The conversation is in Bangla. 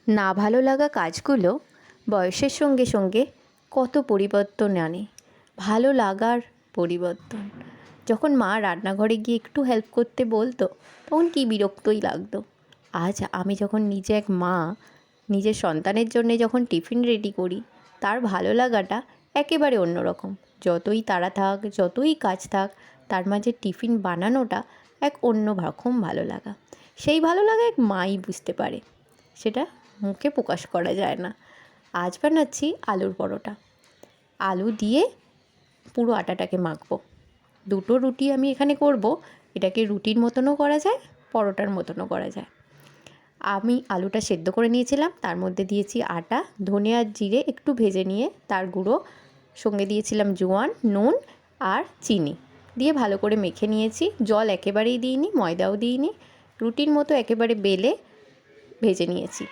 না ভালো লাগা কাজগুলো বয়সের সঙ্গে সঙ্গে কত পরিবর্তন আনে। ভালো লাগার পরিবর্তন। যখন মা রান্নাঘরে গিয়ে একটু হেল্প করতে বলতো তখন কি বিরক্তই লাগতো। আজ আমি যখন নিজে এক মা, নিজের সন্তানের জন্যে যখন টিফিন রেডি করি, তার ভালো লাগাটা একেবারে অন্যরকম। যতই তাড়া থাক, যতই কাজ থাক, তার মাঝে টিফিন বানানোটা এক অন্য রকম ভালো লাগা। সেই ভালো লাগা এক মাই বুঝতে পারে, সেটা মুখে প্রকাশ করা যায় না। আজ বানাচ্ছি আলুর পরোটা। আলু দিয়ে পুরো আটাটাকে মাখবো। দুটো রুটি আমি এখানে করব। এটাকে রুটির মতনও করা যায়, পরোটার মতনও করা যায়। আমি আলুটা সেদ্ধ করে নিয়েছিলাম, তার মধ্যে দিয়েছি আটা, ধনে আর জিরে একটু ভেজে নিয়ে তার গুঁড়ো, সঙ্গে দিয়েছিলাম জোয়ান, নুন আর চিনি দিয়ে ভালো করে মেখে নিয়েছি। জল একেবারেই দিইনি, ময়দাও দিইনি। রুটির মতো একেবারে বেলে ভেজে নিয়েছি।